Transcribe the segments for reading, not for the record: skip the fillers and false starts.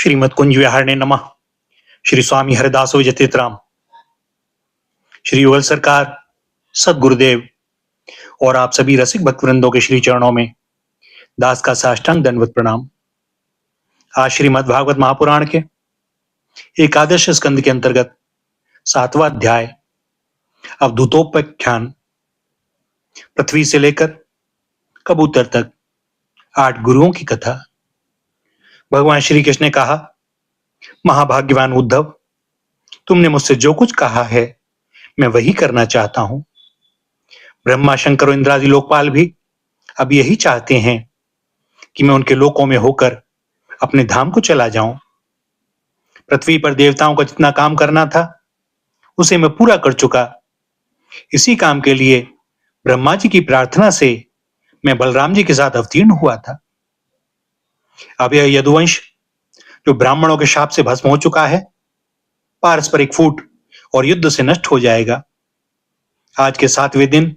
श्रीमद कुंज विहारणे नमः। श्री स्वामी हरिदास जतीतराम, श्री युगल सरकार, सदगुरुदेव और आप सभी रसिक भक्तवृंदों के श्री चरणों में दास का साष्टांग दंडवत प्रणाम। आज श्रीमद् भागवत महापुराण के एकादश स्कंद के अंतर्गत 7वां अध्याय अवधूतोपाख्यान, पृथ्वी से लेकर कबूतर तक 8 गुरुओं की कथा। भगवान श्री कृष्ण ने कहा, महाभाग्यवान उद्धव, तुमने मुझसे जो कुछ कहा है मैं वही करना चाहता हूं। ब्रह्मा, शंकर और इंद्रादि लोकपाल भी अब यही चाहते हैं कि मैं उनके लोकों में होकर अपने धाम को चला जाऊं। पृथ्वी पर देवताओं का जितना काम करना था उसे मैं पूरा कर चुका। इसी काम के लिए ब्रह्मा जी की प्रार्थना से मैं बलराम जी के साथ अवतीर्ण हुआ था। अब यह यदुवंश जो ब्राह्मणों के शाप से भस्म हो चुका है, पारस्परिक फूट और युद्ध से नष्ट हो जाएगा। आज के 7वें दिन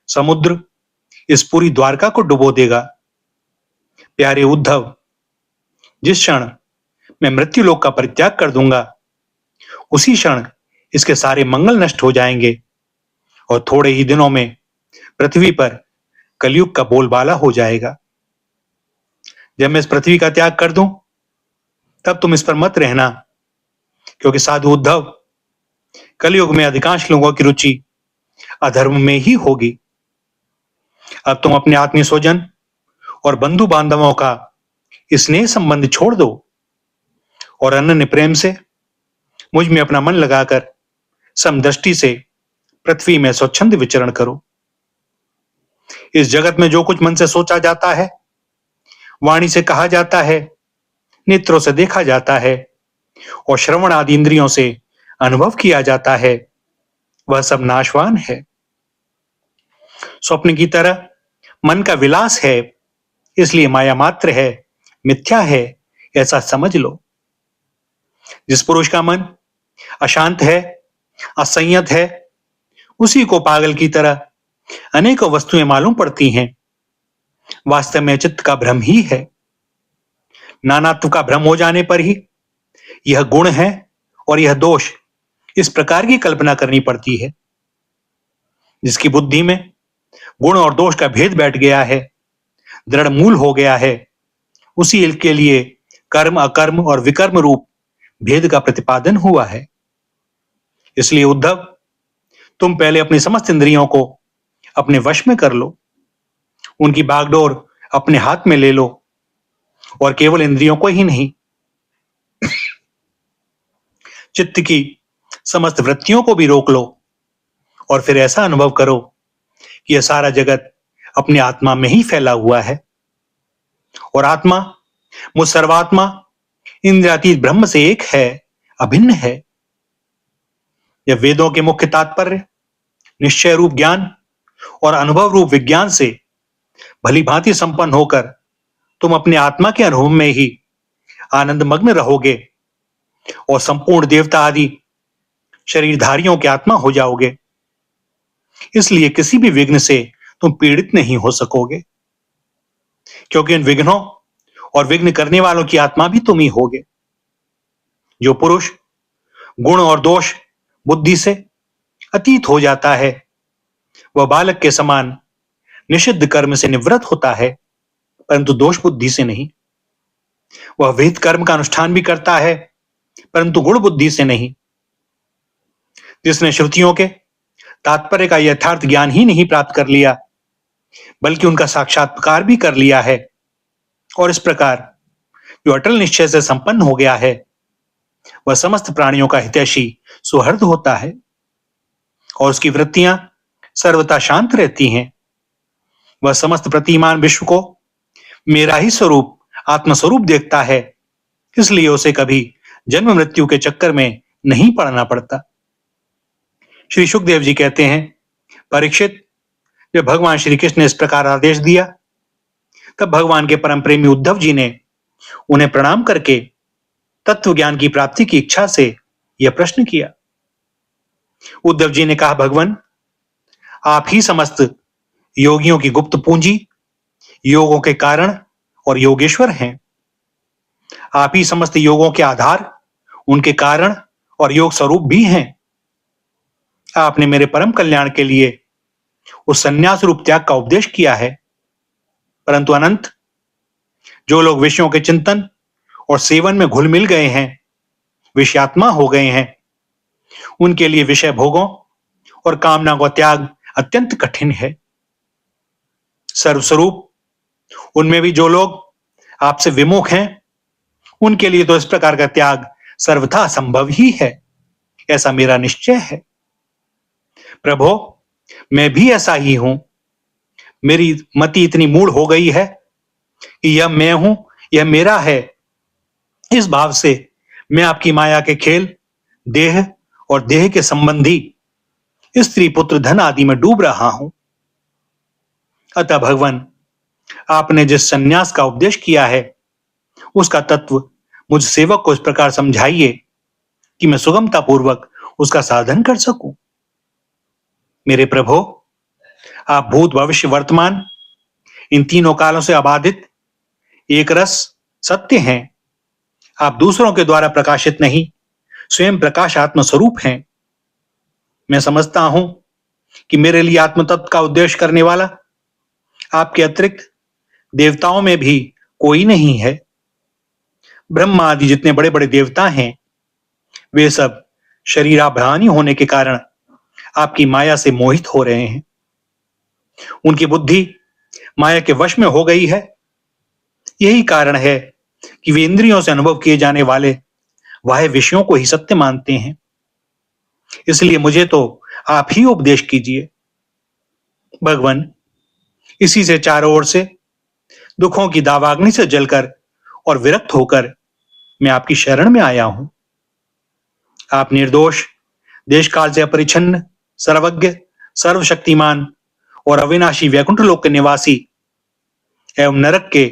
समुद्र इस पूरी द्वारका को डुबो देगा। प्यारे उद्धव, जिस क्षण मैं मृत्युलोक का परित्याग कर दूंगा उसी क्षण इसके सारे मंगल नष्ट हो जाएंगे और थोड़े ही दिनों में पृथ्वी पर कलयुग का बोलबाला हो जाएगा। जब मैं इस पृथ्वी का त्याग कर दूं तब तुम इस पर मत रहना, क्योंकि साधु उद्धव, कलयुग में अधिकांश लोगों की रुचि अधर्म में ही होगी। अब तुम अपने आत्मीय स्वजन और बंधु बांधवों का स्नेह संबंध छोड़ दो और अनन्य प्रेम से मुझ में अपना मन लगाकर समदृष्टि से पृथ्वी में स्वच्छंद विचरण करो। इस जगत में जो कुछ मन से सोचा जाता है, वाणी से कहा जाता है, नेत्रों से देखा जाता है और श्रवण आदि इंद्रियों से अनुभव किया जाता है, वह सब नाशवान है। स्वप्न की तरह मन का विलास है, इसलिए माया मात्र है, मिथ्या है, ऐसा समझ लो। जिस पुरुष का मन अशांत है, असंयत है, उसी को पागल की तरह अनेकों वस्तुएं मालूम पड़ती हैं। वास्तव में चित्त का भ्रम ही है। नानात्व का भ्रम हो जाने पर ही यह गुण है और यह दोष, इस प्रकार की कल्पना करनी पड़ती है। जिसकी बुद्धि में गुण और दोष का भेद बैठ गया है, दृढ़ मूल हो गया है, उसी के लिए कर्म, अकर्म और विकर्म रूप भेद का प्रतिपादन हुआ है। इसलिए उद्धव, तुम पहले अपनी समस्त इंद्रियों को अपने वश में कर लो, उनकी बागडोर अपने हाथ में ले लो और केवल इंद्रियों को ही नहीं, चित्त की समस्त वृत्तियों को भी रोक लो और फिर ऐसा अनुभव करो कि यह सारा जगत अपने आत्मा में ही फैला हुआ है और आत्मा मुझ सर्वात्मा इंद्रियातीत ब्रह्म से एक है, अभिन्न है। यह वेदों के मुख्य तात्पर्य, निश्चय रूप ज्ञान और अनुभव रूप विज्ञान से भली भांति संपन्न होकर तुम अपने आत्मा के अनुभव में ही आनंद मग्न रहोगे और संपूर्ण देवता आदि शरीरधारियों के आत्मा हो जाओगे। इसलिए किसी भी विघ्न से तुम पीड़ित नहीं हो सकोगे, क्योंकि इन विघ्नों और विघ्न करने वालों की आत्मा भी तुम ही होगे। जो पुरुष गुण और दोष बुद्धि से अतीत हो जाता है, वह बालक के समान निषिद्ध कर्म से निवृत्त होता है, परंतु दोष बुद्धि से नहीं। वह विहित कर्म का अनुष्ठान भी करता है, परंतु गुण बुद्धि से नहीं। जिसने श्रुतियों के तात्पर्य का यथार्थ ज्ञान ही नहीं प्राप्त कर लिया, बल्कि उनका साक्षात्कार भी कर लिया है, और इस प्रकार जो अटल निश्चय से संपन्न हो गया है, वह समस्त प्राणियों का हितैषी सुहृद होता है और उसकी वृत्तियां सर्वथा शांत रहती हैं। वह समस्त प्रतिमान विश्व को मेरा ही स्वरूप, आत्मस्वरूप देखता है, इसलिए उसे कभी जन्म मृत्यु के चक्कर में नहीं पड़ना पड़ता। श्री सुखदेव जी कहते हैं, परीक्षित, जब भगवान श्री कृष्ण ने इस प्रकार आदेश दिया, तब भगवान के परम प्रेमी उद्धव जी ने उन्हें प्रणाम करके तत्व ज्ञान की प्राप्ति की इच्छा से यह प्रश्न किया। उद्धव जी ने कहा, भगवान, आप ही समस्त योगियों की गुप्त पूंजी, योगों के कारण और योगेश्वर हैं। आप ही समस्त योगों के आधार, उनके कारण और योग स्वरूप भी हैं। आपने मेरे परम कल्याण के लिए उस संन्यास रूप त्याग का उपदेश किया है, परंतु अनंत, जो लोग विषयों के चिंतन और सेवन में घुल मिल गए हैं, विषयात्मा हो गए हैं, उनके लिए विषय भोगों और कामना का त्याग अत्यंत कठिन है। सर्वस्वरूप, उनमें भी जो लोग आपसे विमुख हैं, उनके लिए तो इस प्रकार का त्याग सर्वथा संभव ही है, ऐसा मेरा निश्चय है। प्रभो, मैं भी ऐसा ही हूं। मेरी मति इतनी मूढ़ हो गई है कि यह मैं हूं, यह मेरा है। इस भाव से मैं आपकी माया के खेल, देह और देह के संबंधी स्त्री पुत्र धन आदि में डूब रहा हूं। अतः भगवान, आपने जिस संन्यास का उपदेश किया है, उसका तत्व मुझ सेवक को इस प्रकार समझाइए कि मैं सुगमता पूर्वक उसका साधन कर सकूं। मेरे प्रभो, आप भूत भविष्य वर्तमान इन तीनों कालों से अबाधित एक रस सत्य हैं। आप दूसरों के द्वारा प्रकाशित नहीं, स्वयं प्रकाश आत्म स्वरूप हैं। मैं समझता हूं कि मेरे लिए आत्म तत्व का उद्देश्य करने वाला आपके अतिरिक्त देवताओं में भी कोई नहीं है। ब्रह्मा आदि जितने बड़े बड़े देवता हैं, वे सब शरीराभिमानी होने के कारण आपकी माया से मोहित हो रहे हैं। उनकी बुद्धि माया के वश में हो गई है। यही कारण है कि वे इंद्रियों से अनुभव किए जाने वाले बाह्य विषयों को ही सत्य मानते हैं। इसलिए मुझे तो आप ही उपदेश कीजिए। भगवान, इसी से चारों ओर से दुखों की दावाग्नि से जलकर और विरक्त होकर मैं आपकी शरण में आया हूं। आप निर्दोष, देश काल से अपरिछन्न, सर्वज्ञ, सर्वशक्तिमान और अविनाशी वैकुंठ लोक के निवासी एवं नरक के,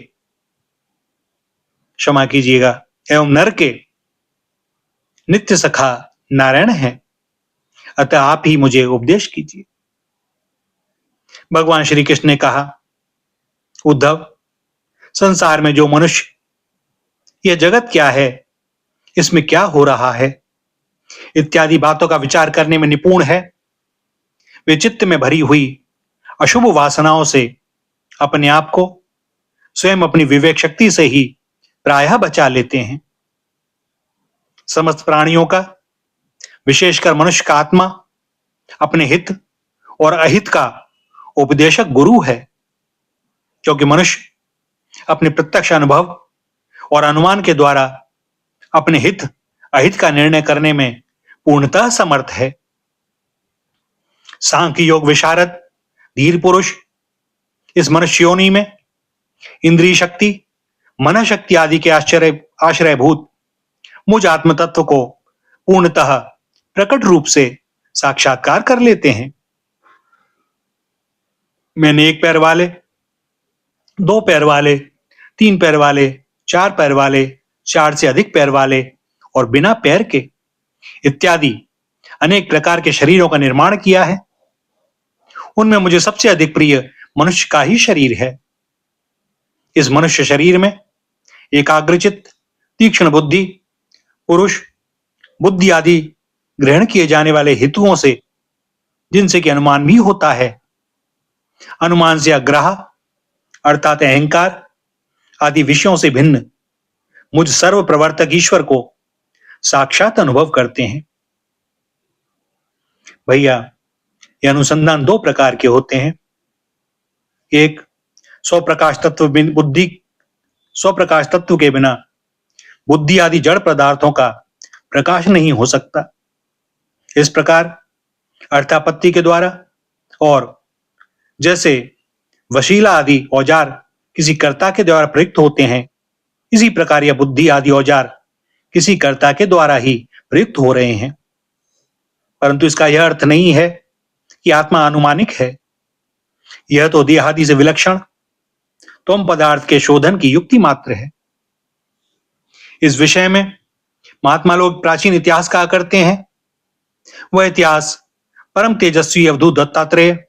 क्षमा कीजिएगा, एवं नर के नित्य सखा नारायण हैं। अतः आप ही मुझे उपदेश कीजिए। भगवान श्री कृष्ण ने कहा, उद्धव, संसार में जो मनुष्य यह जगत क्या है, इसमें क्या हो रहा है, इत्यादि बातों का विचार करने में निपुण है, वे चित्त में भरी हुई अशुभ वासनाओं से अपने आप को स्वयं अपनी विवेक शक्ति से ही प्रायः बचा लेते हैं। समस्त प्राणियों का, विशेषकर मनुष्य का आत्मा अपने हित और अहित का उपदेशक गुरु है, क्योंकि मनुष्य अपने प्रत्यक्ष अनुभव और अनुमान के द्वारा अपने हित अहित का निर्णय करने में पूर्णतः समर्थ है। सांख्य योग विशारद धीर पुरुष इस मनुष्य योनि में इंद्रिय शक्ति, मन शक्ति आदि के आश्रयभूत मुझ आत्म तत्व को पूर्णतः प्रकट रूप से साक्षात्कार कर लेते हैं। मैंने एक पैर वाले, दो पैर वाले, तीन पैर वाले, चार पैर वाले, चार से अधिक पैर वाले और बिना पैर के इत्यादि अनेक प्रकार के शरीरों का निर्माण किया है। उनमें मुझे सबसे अधिक प्रिय मनुष्य का ही शरीर है। इस मनुष्य शरीर में एकाग्रचित्त, तीक्ष्ण बुद्धि, पुरुष, बुद्धि आदि ग्रहण किए जाने वाले हेतुओं से, जिनसे कि अनुमान भी होता है, अनुमान से अग्रह अर्थात अहंकार आदि विषयों से भिन्न मुझ सर्व प्रवर्तक ईश्वर को साक्षात अनुभव करते हैं। भैया, ये अनुसंधान दो प्रकार के होते हैं। एक, स्वप्रकाश तत्व स्वप्रकाश तत्व के बिना बुद्धि आदि जड़ पदार्थों का प्रकाश नहीं हो सकता। इस प्रकार अर्थापत्ति के द्वारा और जैसे वशीला आदि औजार किसी कर्ता के द्वारा प्रयुक्त होते हैं, इसी प्रकार यह बुद्धि आदि औजार किसी कर्ता के द्वारा ही प्रयुक्त हो रहे हैं। परंतु इसका यह अर्थ नहीं है कि आत्मा अनुमानिक है। यह तो देहादि से विलक्षण तम पदार्थ के शोधन की युक्ति मात्र है। इस विषय में महात्मा लोग प्राचीन इतिहास कहा करते हैं। वह इतिहास परम तेजस्वी अवधूत दत्तात्रेय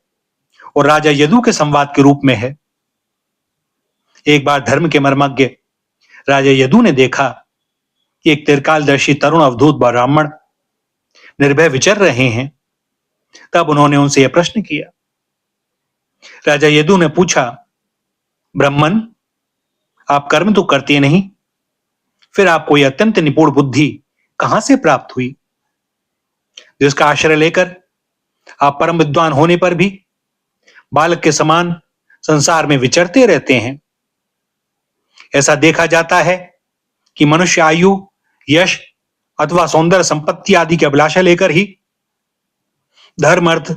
और राजा यदु के संवाद के रूप में है। एक बार धर्म के मर्मज्ञ राजा यदु ने देखा कि एक त्रिकालदर्शी तरुण अवधूत ब्राह्मण निर्भय विचर रहे हैं, तब उन्होंने उनसे यह प्रश्न किया। राजा यदु ने पूछा, ब्राह्मण, आप कर्म तो करते नहीं, फिर आपको यह अत्यंत निपुण बुद्धि कहां से प्राप्त हुई, जिसका आश्रय लेकर आप परम विद्वान होने पर भी बालक के समान संसार में विचरते रहते हैं। ऐसा देखा जाता है कि मनुष्य आयु, यश अथवा सौंदर्य संपत्ति आदि की अभिलाषा लेकर ही धर्म, अर्थ,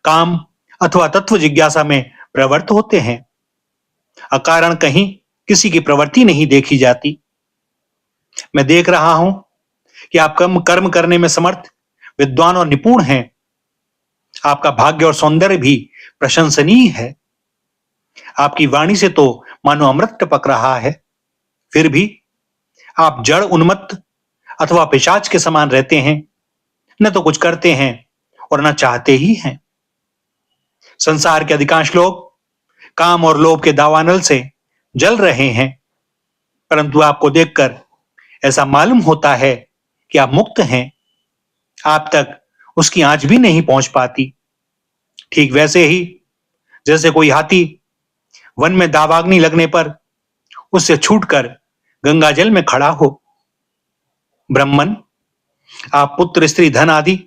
काम अथवा तत्व जिज्ञासा में प्रवृत्त होते हैं। अकारण कहीं किसी की प्रवृत्ति नहीं देखी जाती। मैं देख रहा हूं कि आप कर्म करने में समर्थ, विद्वान और निपुण हैं। आपका भाग्य और सौंदर्य भी प्रशंसनीय है। आपकी वाणी से तो मानो अमृत टपक रहा है, फिर भी आप जड़, उन्मत्त अथवा पिशाच के समान रहते हैं। न तो कुछ करते हैं और न चाहते ही हैं। संसार के अधिकांश लोग काम और लोभ के दावानल से जल रहे हैं, परंतु आपको देखकर ऐसा मालूम होता है कि आप मुक्त हैं। आप तक उसकी आंच भी नहीं पहुंच पाती। ठीक वैसे ही जैसे कोई हाथी वन में दावाग्नि लगने पर उससे छूटकर गंगा जल में खड़ा हो। ब्राह्मण, आप पुत्र, स्त्री, धन आदि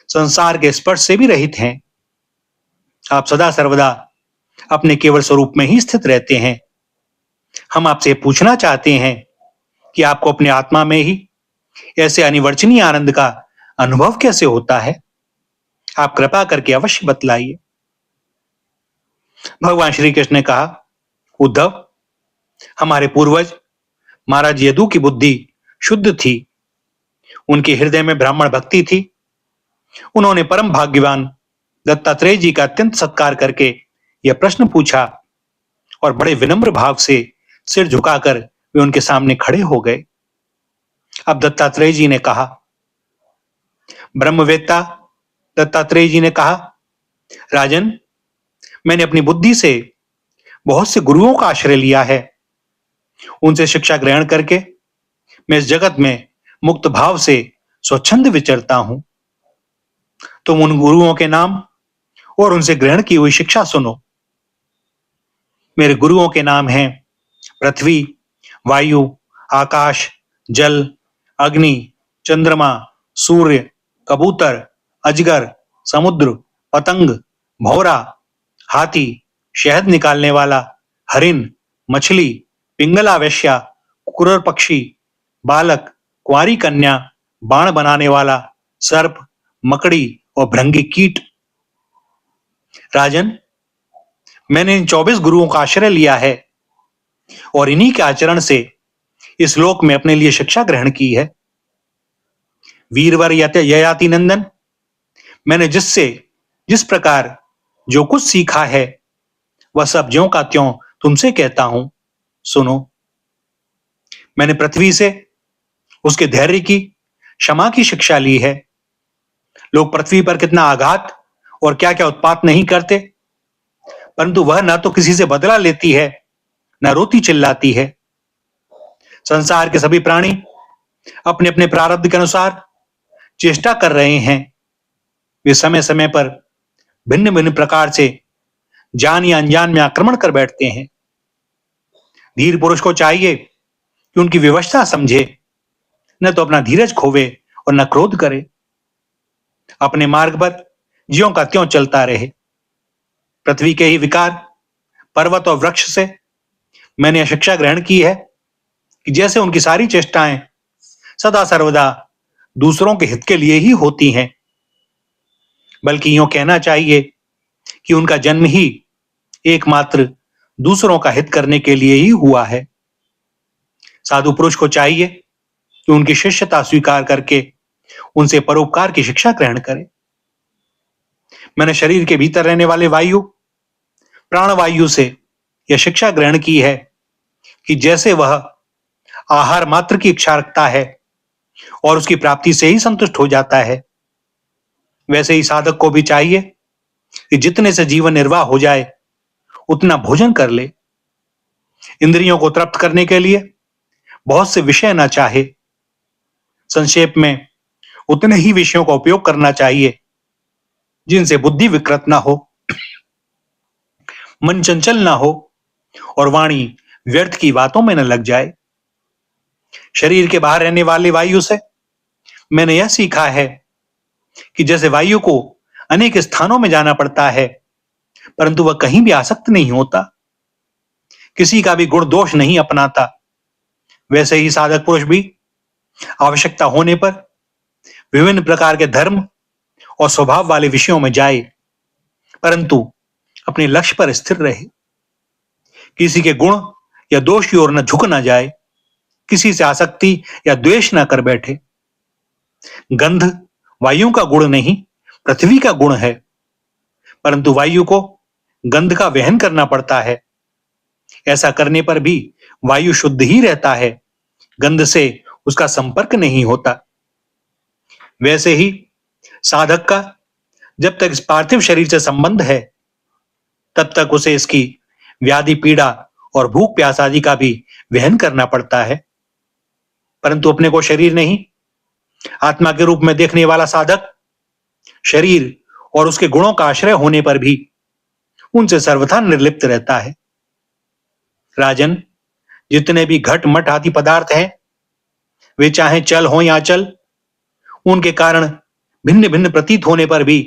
संसार के स्पर्श से भी रहित हैं। आप सदा सर्वदा अपने केवल स्वरूप में ही स्थित रहते हैं। हम आपसे पूछना चाहते हैं कि आपको अपने आत्मा में ही ऐसे अनिवर्चनीय आनंद का अनुभव कैसे होता है? आप कृपा करके अवश्य बतलाइए। भगवान श्री कृष्ण ने कहा, उद्धव, हमारे पूर्वज महाराज यदु की बुद्धि शुद्ध थी। उनके हृदय में ब्राह्मण भक्ति थी। उन्होंने परम भाग्यवान दत्तात्रेय जी का अत्यंत सत्कार करके यह प्रश्न पूछा और बड़े विनम्र भाव से सिर झुकाकर वे उनके सामने खड़े हो गए। अब दत्तात्रेय जी ने कहा, ब्रह्मवेत्ता दत्तात्रेय जी ने कहा, राजन, मैंने अपनी बुद्धि से बहुत से गुरुओं का आश्रय लिया है। उनसे शिक्षा ग्रहण करके मैं इस जगत में मुक्त भाव से स्वच्छंद विचरता हूं। तुम उन गुरुओं के नाम और उनसे ग्रहण की हुई शिक्षा सुनो। मेरे गुरुओं के नाम हैं पृथ्वी, वायु, आकाश, जल, अग्नि, चंद्रमा, सूर्य, कबूतर, अजगर, समुद्र, पतंग, भौरा, हाथी, शहद निकालने वाला, हरिण, मछली, पिंगला वेश्या, कुकुर पक्षी, बालक, कुंवारी कन्या, बाण बनाने वाला, सर्प, मकड़ी और भृंगी कीट। राजन, मैंने इन 24 गुरुओं का आश्रय लिया है और इन्हीं के आचरण से इस लोक में अपने लिए शिक्षा ग्रहण की है। वीरवर ययाति नंदन, मैंने जिससे जिस प्रकार जो कुछ सीखा है वह सब ज्यों का त्यों तुमसे कहता हूं, सुनो। मैंने पृथ्वी से उसके धैर्य की, क्षमा की शिक्षा ली है। लोग पृथ्वी पर कितना आघात और क्या क्या उत्पात नहीं करते, परंतु वह न तो किसी से बदला लेती है, न रोती चिल्लाती है। संसार के सभी प्राणी अपने अपने प्रारब्ध के अनुसार चेष्टा कर रहे हैं। वे समय समय पर भिन्न भिन्न प्रकार से जान या अनजान में आक्रमण कर बैठते हैं। धीर पुरुष को चाहिए कि उनकी विवशता समझे, न तो अपना धीरज खोवे और न क्रोध करे। अपने मार्ग पर ज्यों का त्यों चलता रहे। पृथ्वी के ही विकार, पर्वत और वृक्ष से मैंने यह शिक्षा ग्रहण की है कि जैसे उनकी सारी चेष्टाएं सदा सर्वदा दूसरों के हित के लिए ही होती हैं, बल्कि यूं कहना चाहिए कि उनका जन्म ही एकमात्र दूसरों का हित करने के लिए ही हुआ है। साधु पुरुष को चाहिए कि उनकी शिष्यता स्वीकार करके उनसे परोपकार की शिक्षा ग्रहण करे। मैंने शरीर के भीतर रहने वाले वायु, प्राणवायु से यह शिक्षा ग्रहण की है कि जैसे वह आहार मात्र की इच्छा रखता है और उसकी प्राप्ति से ही संतुष्ट हो जाता है, वैसे ही साधक को भी चाहिए कि जितने से जीवन निर्वाह हो जाए उतना भोजन कर ले। इंद्रियों को तृप्त करने के लिए बहुत से विषय ना चाहे। संक्षेप में उतने ही विषयों का उपयोग करना चाहिए जिनसे बुद्धि विकृत ना हो, मन चंचल ना हो और वाणी व्यर्थ की बातों में न लग जाए। शरीर के बाहर रहने वाली वायु से मैंने यह सीखा है कि जैसे वायु को अनेक स्थानों में जाना पड़ता है, परंतु वह कहीं भी आसक्त नहीं होता, किसी का भी गुण दोष नहीं अपनाता, वैसे ही साधक पुरुष भी आवश्यकता होने पर विभिन्न प्रकार के धर्म और स्वभाव वाले विषयों में जाए, परंतु अपने लक्ष्य पर स्थिर रहे, किसी के गुण या दोष की ओर न झुक न जाए, किसी से आसक्ति या द्वेष न कर बैठे। गंध वायु का गुण नहीं, पृथ्वी का गुण है, परंतु वायु को गंध का वहन करना पड़ता है। ऐसा करने पर भी वायु शुद्ध ही रहता है, गंध से उसका संपर्क नहीं होता। वैसे ही साधक का जब तक इस पार्थिव शरीर से संबंध है, तब तक उसे इसकी व्याधि पीड़ा और भूख प्यास आदि का भी वहन करना पड़ता है, परंतु अपने को शरीर नहीं, आत्मा के रूप में देखने वाला साधक शरीर और उसके गुणों का आश्रय होने पर भी उनसे सर्वथा निर्लिप्त रहता है। राजन, जितने भी घट मठ आदि पदार्थ हैं, वे चाहे चल हो या चल, उनके कारण भिन्न भिन्न प्रतीत होने पर भी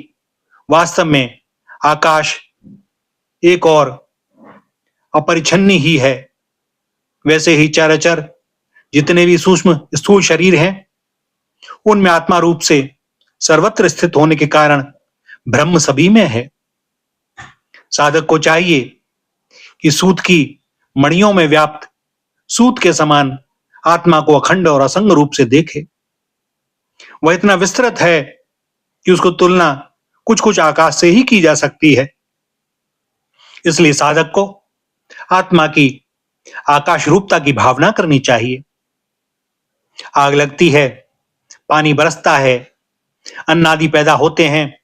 वास्तव में आकाश एक और अपरिच्छिन्न ही है। वैसे ही चराचर जितने भी सूक्ष्म स्थूल शरीर हैं, उनमें आत्मा रूप से सर्वत्र स्थित होने के कारण ब्रह्म सभी में है। साधक को चाहिए कि सूत की मणियों में व्याप्त सूत के समान आत्मा को अखंड और असंग रूप से देखे। वह इतना विस्तृत है कि उसको तुलना कुछ कुछ आकाश से ही की जा सकती है। इसलिए साधक को आत्मा की आकाश रूपता की भावना करनी चाहिए। आग लगती है, पानी बरसता है, अन्न आदि पैदा होते हैं,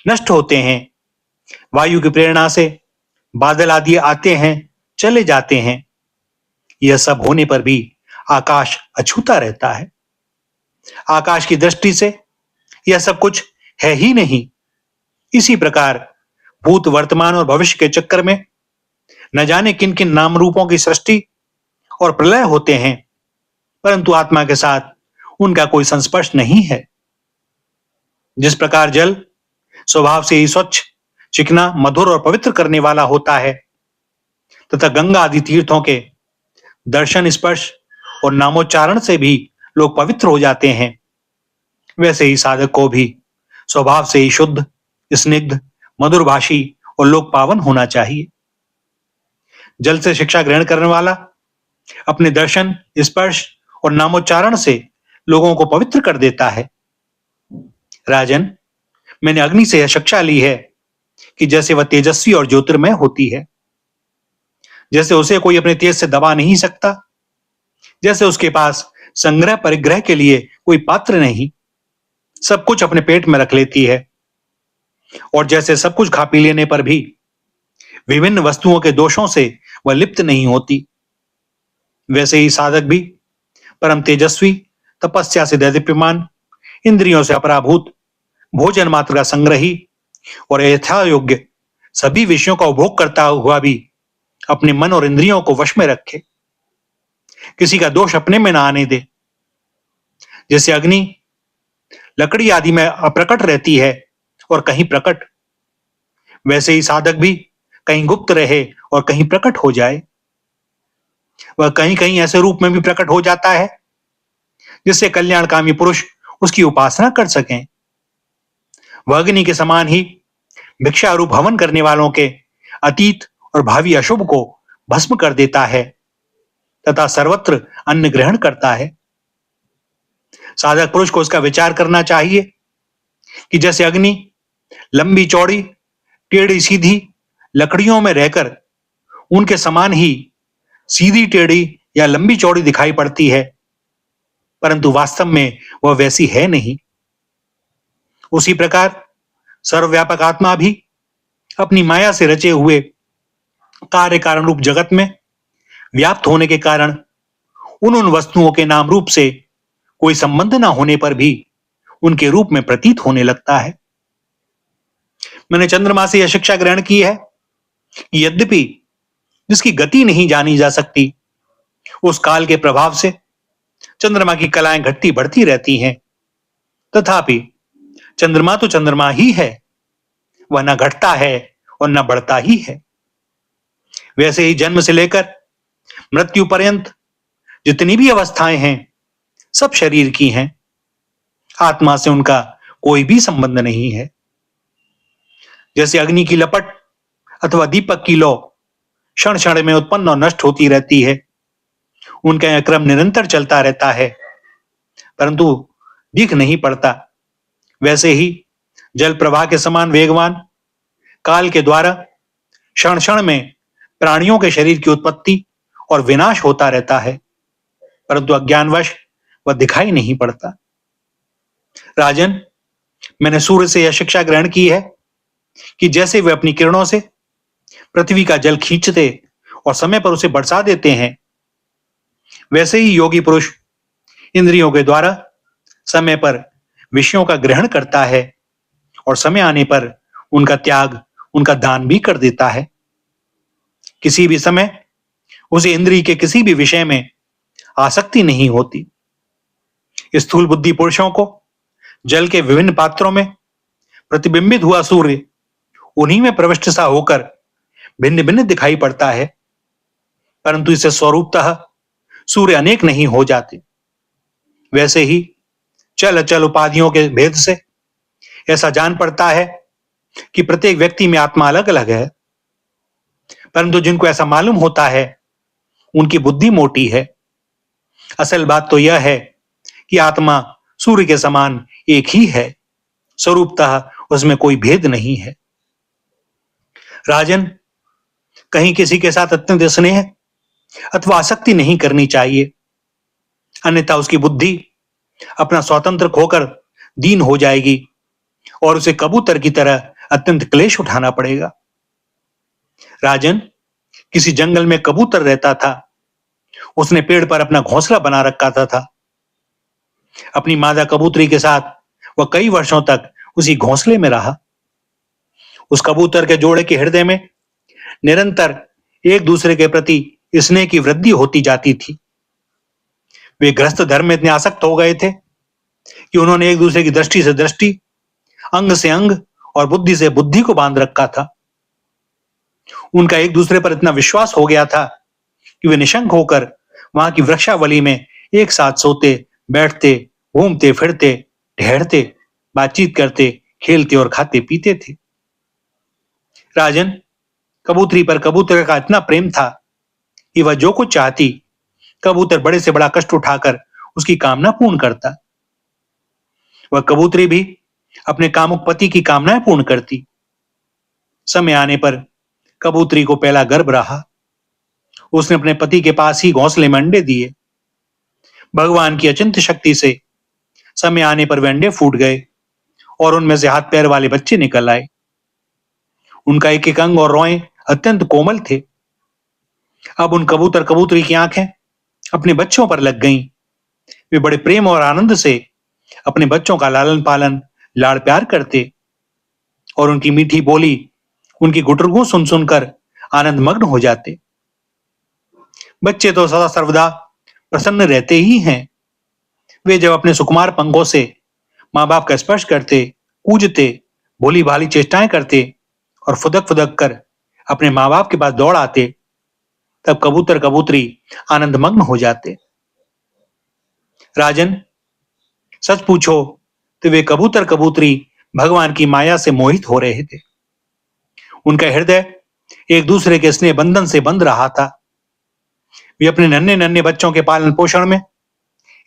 नष्ट होते हैं, वायु की प्रेरणा से बादल आदि आते हैं, चले जाते हैं। यह सब होने पर भी आकाश अछूता रहता है। आकाश की दृष्टि से यह सब कुछ है ही नहीं। इसी प्रकार भूत वर्तमान और भविष्य के चक्कर में न जाने किन किन नाम रूपों की सृष्टि और प्रलय होते हैं, परंतु आत्मा के साथ उनका कोई संस्पर्श नहीं है। जिस प्रकार जल स्वभाव से ही स्वच्छ, चिकना, मधुर और पवित्र करने वाला होता है तथा गंगा आदि तीर्थों के दर्शन, स्पर्श और नामोच्चारण से भी लोग पवित्र हो जाते हैं, वैसे ही साधक को भी स्वभाव से ही शुद्ध, स्निग्ध, मधुरभाषी और लोक पावन होना चाहिए। जल से शिक्षा ग्रहण करने वाला अपने दर्शन, स्पर्श और नामोच्चारण से लोगों को पवित्र कर देता है। राजन, मैंने अग्नि से यह शिक्षा ली है कि जैसे वह तेजस्वी और ज्योतिर्मय होती है, जैसे उसे कोई अपने तेज से दबा नहीं सकता, जैसे उसके पास संग्रह परिग्रह के लिए कोई पात्र नहीं, सब कुछ अपने पेट में रख लेती है, और जैसे सब कुछ खा पी लेने पर भी विभिन्न वस्तुओं के दोषों से वह लिप्त नहीं होती, वैसे ही साधक भी परम तेजस्वी, तपस्या से दैदीप्यमान, इंद्रियों से अपराभूत, भोजन मात्र का संग्रही और यथा योग्य सभी विषयों का उपभोग करता हुआ भी अपने मन और इंद्रियों को वश में रखे, किसी का दोष अपने में ना आने दे। जैसे अग्नि लकड़ी आदि में अप्रकट रहती है और कहीं प्रकट, वैसे ही साधक भी कहीं गुप्त रहे और कहीं प्रकट हो जाए। वह कहीं कहीं ऐसे रूप में भी प्रकट हो जाता है जिससे कल्याणकामी पुरुष उसकी उपासना कर सकें। वह अग्नि के समान ही भिक्षा रूप हवन करने वालों के अतीत और भावी अशुभ को भस्म कर देता है तथा सर्वत्र अन्न ग्रहण करता है। साधक पुरुष को उसका विचार करना चाहिए कि जैसे अग्नि लंबी चौड़ी, टेढ़ी सीधी लकड़ियों में रहकर उनके समान ही सीधी, टेढ़ी या लंबी चौड़ी दिखाई पड़ती है, परंतु वास्तव में वह वैसी है नहीं। उसी प्रकार सर्वव्यापक आत्मा भी अपनी माया से रचे हुए कार्य कारण रूप जगत में व्याप्त होने के कारण उन वस्तुओं के नाम रूप से कोई संबंध ना होने पर भी उनके रूप में प्रतीत होने लगता है। मैंने चंद्रमा से यह शिक्षा ग्रहण की है कि यद्यपि जिसकी गति नहीं जानी जा सकती, उस काल के प्रभाव से चंद्रमा की कलाएं घटती बढ़ती रहती हैं, तथापि चंद्रमा तो चंद्रमा ही है, वह न घटता है और न बढ़ता ही है। वैसे ही जन्म से लेकर मृत्यु पर्यंत जितनी भी अवस्थाएं हैं, सब शरीर की हैं, आत्मा से उनका कोई भी संबंध नहीं है। जैसे अग्नि की लपट अथवा दीपक की लौ क्षण क्षण में उत्पन्न और नष्ट होती रहती है, उनका यह क्रम निरंतर चलता रहता है, परंतु दिख नहीं पड़ता। वैसे ही जल प्रवाह के समान वेगवान काल के द्वारा क्षण क्षण में प्राणियों के शरीर की उत्पत्ति और विनाश होता रहता है, परंतु अज्ञानवश वह दिखाई नहीं पड़ता। राजन, मैंने सूर्य से यह शिक्षा ग्रहण की है कि जैसे वे अपनी किरणों से पृथ्वी का जल खींचते और समय पर उसे बरसा देते हैं, वैसे ही योगी पुरुष इंद्रियों के द्वारा समय पर विषयों का ग्रहण करता है और समय आने पर उनका त्याग, उनका दान भी कर देता है। किसी भी समय उसे इंद्रिय के किसी भी विषय में आसक्ति नहीं होती। स्थूल बुद्धि पुरुषों को जल के विभिन्न पात्रों में प्रतिबिंबित हुआ सूर्य उन्हीं में प्रविष्ट सा होकर भिन्न भिन्न दिखाई पड़ता है, परंतु इसे स्वरूपतः सूर्य अनेक नहीं हो जाते। वैसे ही चल अचल उपाधियों के भेद से ऐसा जान पड़ता है कि प्रत्येक व्यक्ति में आत्मा अलग अलग है, परंतु जिनको ऐसा मालूम होता है उनकी बुद्धि मोटी है। असल बात तो यह है कि आत्मा सूर्य के समान एक ही है, स्वरूपतः उसमें कोई भेद नहीं है। राजन, कहीं किसी के साथ अत्यंत स्नेह अथवा आसक्ति नहीं करनी चाहिए, अन्यथा उसकी बुद्धि अपना स्वतंत्र खोकर दीन हो जाएगी और उसे कबूतर की तरह अत्यंत क्लेश उठाना पड़ेगा। राजन, किसी जंगल में कबूतर रहता था। उसने पेड़ पर अपना घोंसला बना रखा था। अपनी मादा कबूतरी के साथ वह कई वर्षों तक उसी घोंसले में रहा। उस कबूतर के जोड़े के हृदय में निरंतर एक दूसरे के प्रति स्नेह की वृद्धि होती जाती थी। वे गृहस्थ धर्म में इतने आसक्त हो गए थे कि उन्होंने एक दूसरे की दृष्टि से दृष्टि, अंग से अंग और बुद्धि से बुद्धि को बांध रखा था। उनका एक दूसरे पर इतना विश्वास हो गया था कि वे निशंक होकर वहां की वृक्षावली में एक साथ सोते, बैठते, घूमते फिरते, ठहरते, बातचीत करते, खेलते और खाते पीते थे। राजन, कबूतरी पर कबूतर का इतना प्रेम था कि वह जो कुछ चाहती, कबूतर बड़े से बड़ा कष्ट उठाकर उसकी कामना पूर्ण करता। वह कबूतरी भी अपने कामुक पति की कामनाएं पूर्ण करती। समय आने पर कबूतरी को पहला गर्भ रहा। उसने अपने पति के पास ही घोंसले में अंडे दिए। भगवान की अचिंत्य शक्ति से समय आने पर वे अंडे फूट गए और उनमें से हाथ पैर वाले बच्चे निकल आए। उनका एक एक अंग और रोएं अत्यंत कोमल थे। अब उन कबूतर कबूतरी की आंखें अपने बच्चों पर लग गईं। वे बड़े प्रेम और आनंद से अपने बच्चों का लालन पालन, लाड़ प्यार करते और उनकी मीठी बोली, उनकी गुटरगू सुन सुनकर आनंद मग्न हो जाते। बच्चे तो सदा सर्वदा प्रसन्न रहते ही हैं। वे जब अपने सुकुमार पंखों से माँ बाप का स्पर्श करते, कूजते, भोली भाली चेष्टाएं करते और फुदक फुदक कर अपने माँ बाप के पास दौड़ आते, तब कबूतर कबूतरी आनंद मग्न हो जाते। राजन, सच पूछो तो वे कबूतर कबूतरी भगवान की माया से मोहित हो रहे थे। उनका हृदय एक दूसरे के स्नेह बंधन से बंध रहा था। वे अपने नन्हे नन्हे बच्चों के पालन पोषण में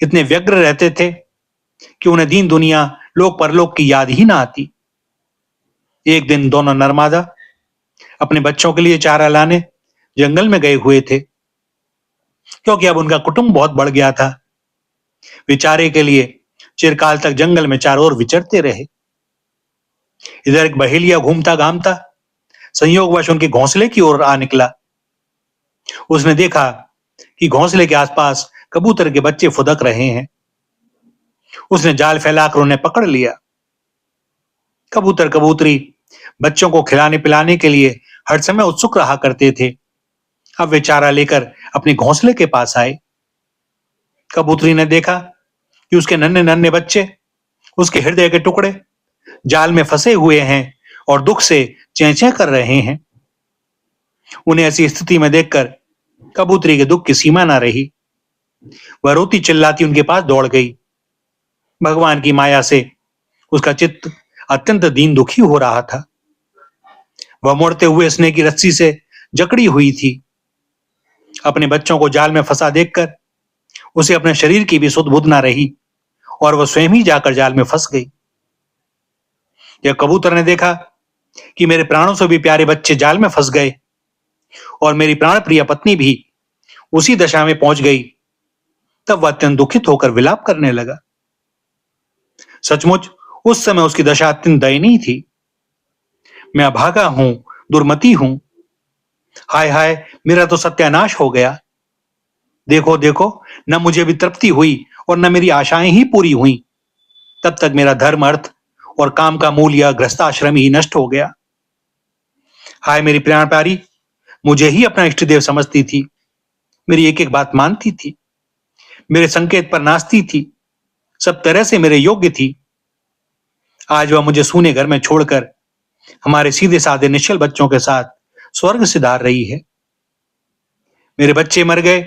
इतने व्यग्र रहते थे कि उन्हें दीन दुनिया, लोक परलोक की याद ही ना आती। एक दिन दोनों नरमादा अपने बच्चों के लिए चारा लाने जंगल में गए हुए थे, क्योंकि अब उनका कुटुंब बहुत बढ़ गया था। वे चारे के लिए चिरकाल तक जंगल में चारों ओर विचरते रहे। इधर एक बहेलिया घूमता घामता संयोगवश उनके घोंसले की ओर आ निकला। उसने देखा कि घोंसले के आसपास कबूतर के बच्चे फुदक रहे हैं। उसने जाल फैलाकर उन्हें पकड़ लिया। कबूतर कबूतरी बच्चों को खिलाने पिलाने के लिए हर समय उत्सुक रहा करते थे। अब वे चारा लेकर अपने घोंसले के पास आए। कबूतरी ने देखा कि उसके नन्हे नन्हे बच्चे, उसके हृदय के टुकड़े जाल में फंसे हुए हैं और दुख से चें चें कर रहे हैं। उन्हें ऐसी स्थिति में देखकर कबूतरी के दुख की सीमा ना रही। वह रोती चिल्लाती उनके पास दौड़ गई। भगवान की माया से उसका चित्त अत्यंत दीन दुखी हो रहा था। वह मुड़ते हुए स्नेह की रस्सी से जकड़ी हुई थी। अपने बच्चों को जाल में फंसा देखकर उसे अपने शरीर की भी सुध बुध ना रही और वह स्वयं ही जाकर जाल में फंस गई। जब कबूतर ने देखा कि मेरे प्राणों से भी प्यारे बच्चे जाल में फंस गए और मेरी प्राण प्रिय पत्नी भी उसी दशा में पहुंच गई, तब वह अत्यंत दुखित होकर विलाप करने लगा। सचमुच उस समय उसकी दशा अत्यंत दयनीय थी। मैं अभागा हूं, दुर्मति हूं। हाय हाय, मेरा तो सत्यानाश हो गया। देखो देखो, न मुझे भी तृप्ति हुई और न मेरी आशाएं ही पूरी हुई। तब तक मेरा धर्म, अर्थ और काम का मूल यह गृहस्थाश्रम ही नष्ट हो गया। हाय मेरी प्राण प्यारी, मुझे ही अपना इष्ट देव समझती थी। मेरी एक एक बात मानती थी, मेरे संकेत पर नाचती थी, सब तरह से मेरे योग्य थी। आज वह मुझे सूने घर में छोड़कर हमारे सीधे साधे निश्चल बच्चों के साथ स्वर्ग सिधार रही है। मेरे बच्चे मर गए,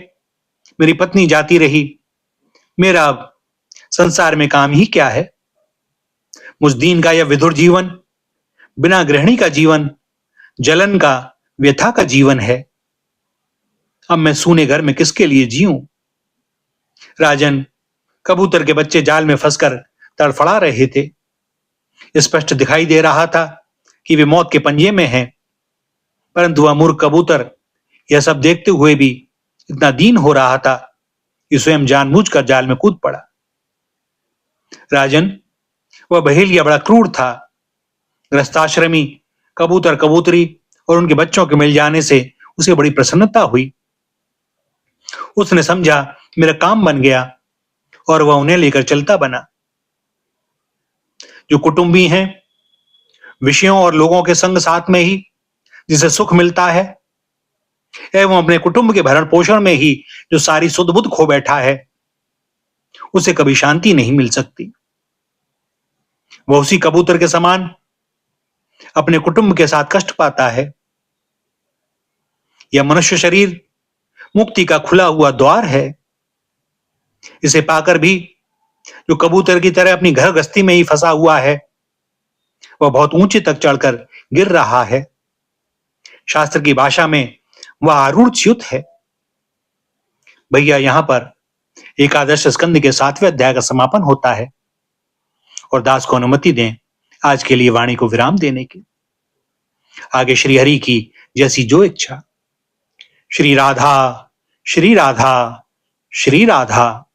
मेरी पत्नी जाती रही। मेरा अब संसार में काम ही क्या है? मुझ दीन का यह विधुर जीवन, बिना गृहिणी का जीवन, जलन का, व्यथा का जीवन है। अब मैं सूने घर में किसके लिए जीऊं? राजन, कबूतर के बच्चे जाल में फंसकर तड़फड़ा रहे थे। स्पष्ट दिखाई दे रहा था कि वे मौत के पंजे में हैं, परंतु वह मूर्ख कबूतर यह सब देखते हुए भी इतना दीन हो रहा था कि स्वयं जानबूझकर जाल में कूद पड़ा। राजन, वह बहेलिया बड़ा क्रूर था। गृहस्थाश्रमी कबूतर कबूतरी और उनके बच्चों के मिल जाने से उसे बड़ी प्रसन्नता हुई। उसने समझा मेरा काम बन गया और वह उन्हें लेकर चलता बना। जो कुटुंबी हैं, विषयों और लोगों के संग साथ में ही जिसे सुख मिलता है, एवं अपने कुटुंब के भरण पोषण में ही जो सारी सुध बुध खो बैठा है, उसे कभी शांति नहीं मिल सकती। वह उसी कबूतर के समान अपने कुटुंब के साथ कष्ट पाता है। यह मनुष्य शरीर मुक्ति का खुला हुआ द्वार है। इसे पाकर भी जो कबूतर की तरह अपनी घर गृहस्थी में ही फंसा हुआ है, वह बहुत ऊंचे तक चढ़कर गिर रहा है। शास्त्र की भाषा में वह आरूढ़ च्युत है। भैया, यहां पर एकादश स्कंद के 7वें अध्याय का समापन होता है और दास को अनुमति दें आज के लिए वाणी को विराम देने की। आगे श्री हरि की जैसी जो इच्छा। श्री राधा, श्री राधा, श्री राधा।